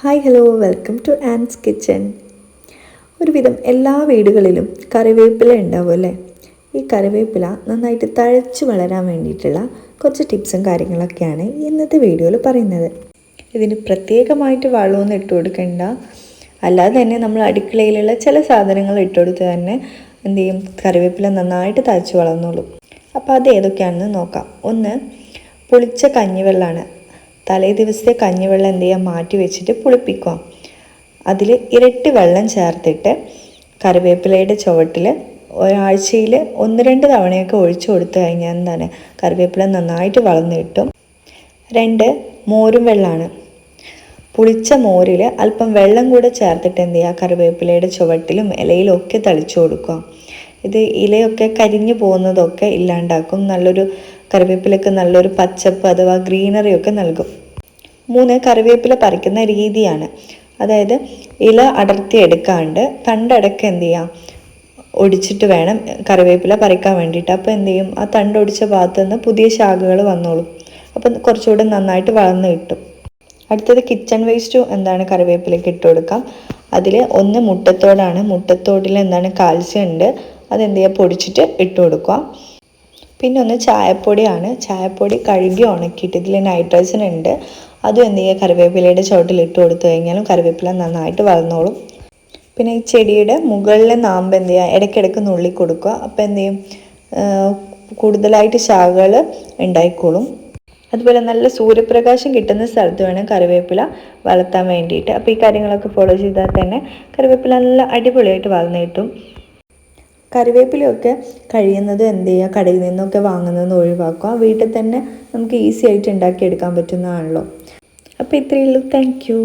Hi hello welcome to Ann's kitchen. ഒരുവിധം എല്ലാ വീടുകളിലും കറിവേപ്പില ഉണ്ടാവും അല്ലേ? ഈ കറിവേപ്പില നന്നായിട്ട് തഴച്ച് വളരാൻ വേണ്ടിയിട്ടുള്ള കുറച്ച് ടിപ്സും കാര്യങ്ങളൊക്കെയാണ് ഇന്നത്തെ വീഡിയോയിൽ പറയുന്നത്. ഇതിന് പ്രത്യേകമായിട്ട് വളമൊന്നും ഇട്ട് കൊടുക്കണ്ട, അല്ലാതെ തന്നെ നമ്മൾ അടുക്കളയിലുള്ള ചില സാധനങ്ങൾ ഇട്ടുകൊടുത്ത് തന്നെ എന്ത് ചെയ്യും, കറിവേപ്പില നന്നായിട്ട് തഴച്ച് വളർന്നോളും. അപ്പോൾ അത് ഏതൊക്കെയാണെന്ന് നോക്കാം. ഒന്ന്, പുളിച്ച കഞ്ഞിവെള്ളമാണ്. തലേ ദിവസത്തെ കഞ്ഞിവെള്ളം എന്ത് ചെയ്യുക, മാറ്റി വെച്ചിട്ട് പുളിപ്പിക്കുക. അതിൽ ഇരട്ടി വെള്ളം ചേർത്തിട്ട് കറിവേപ്പിലയുടെ ചുവട്ടിൽ ഒരാഴ്ചയിൽ 1-2 തവണയൊക്കെ ഒഴിച്ചു കൊടുത്തു കഴിഞ്ഞാൽ എന്താണ്, കറിവേപ്പില നന്നായിട്ട് വളർന്നു കിട്ടും. 2, മോരും വെള്ളമാണ്. പുളിച്ച മോരിൽ അല്പം വെള്ളം കൂടെ ചേർത്തിട്ട് എന്ത് ചെയ്യുക, കറിവേപ്പിലയുടെ ചുവട്ടിലും ഇലയിലും ഒക്കെ തളിച്ചു കൊടുക്കുക. ഇത് ഇലയൊക്കെ കരിഞ്ഞു പോകുന്നതൊക്കെ ഇല്ലാണ്ടാക്കും. നല്ലൊരു കറിവേപ്പിലക്ക് നല്ലൊരു പച്ചപ്പ് അഥവാ ഗ്രീനറി ഒക്കെ നൽകും. 3, കറിവേപ്പില പറിക്കുന്ന രീതിയാണ്. അതായത് ഇല അടർത്തി എടുക്കാണ്ട് തണ്ടടക്കം എന്ത് ചെയ്യാം, ഒടിച്ചിട്ട് വേണം കറിവേപ്പില പറിക്കാൻ വേണ്ടിയിട്ട്. അപ്പോൾ എന്ത് ചെയ്യും, ആ തണ്ടൊടിച്ച ഭാഗത്ത് നിന്ന് പുതിയ ശാഖകൾ വന്നോളും. അപ്പം കുറച്ചുകൂടെ നന്നായിട്ട് വളർന്നു കിട്ടും. അടുത്തത് കിച്ചൺ വേസ്റ്റ് എന്താണ് കറിവേപ്പിലേക്ക് ഇട്ട് കൊടുക്കാം. അതിൽ ഒന്ന് മുട്ടത്തോടാണ്. മുട്ടത്തോടിൽ എന്താണ് കാൽസ്യം ഉണ്ട്, അതെന്ത് ചെയ്യുക, പൊടിച്ചിട്ട് ഇട്ട് കൊടുക്കുക. പിന്നെ ഒന്ന് ചായപ്പൊടിയാണ്. ചായപ്പൊടി കഴുകി ഉണക്കിയിട്ട് ഇതിൽ നൈട്രജൻ ഉണ്ട്, അതും എന്ത് ചെയ്യുക, കറിവേപ്പിലയുടെ ചുവട്ടിൽ ഇട്ട് കൊടുത്തു കഴിഞ്ഞാലും കറിവേപ്പില നന്നായിട്ട് വളർന്നോളും. പിന്നെ ഈ ചെടിയുടെ മുകളിലെ നാമ്പ് എന്ത് ചെയ്യുക, ഇടയ്ക്കിടയ്ക്ക് നുള്ളി കൊടുക്കുക. അപ്പോൾ എന്ത് ചെയ്യും, കൂടുതലായിട്ട് ശാഖകൾ ഉണ്ടായിക്കോളും. അതുപോലെ നല്ല സൂര്യപ്രകാശം കിട്ടുന്ന സ്ഥലത്ത് വേണം കറിവേപ്പില വളർത്താൻ വേണ്ടിയിട്ട്. അപ്പോൾ ഈ കാര്യങ്ങളൊക്കെ ഫോളോ ചെയ്താൽ തന്നെ കറിവേപ്പില നല്ല അടിപൊളിയായിട്ട് വളർന്നു കിട്ടും. കറിവേപ്പിലയൊക്കെ കഴിയുന്നത് എന്ത് ചെയ്യുക, കടയിൽ നിന്നൊക്കെ വാങ്ങുന്നതെന്ന് ഒഴിവാക്കുക. വീട്ടിൽ തന്നെ നമുക്ക് ഈസി ആയിട്ട് ഉണ്ടാക്കിയെടുക്കാൻ പറ്റുന്നതാണല്ലോ. അപ്പോൾ ഇത്രയേ ഉള്ളൂ. Thank you.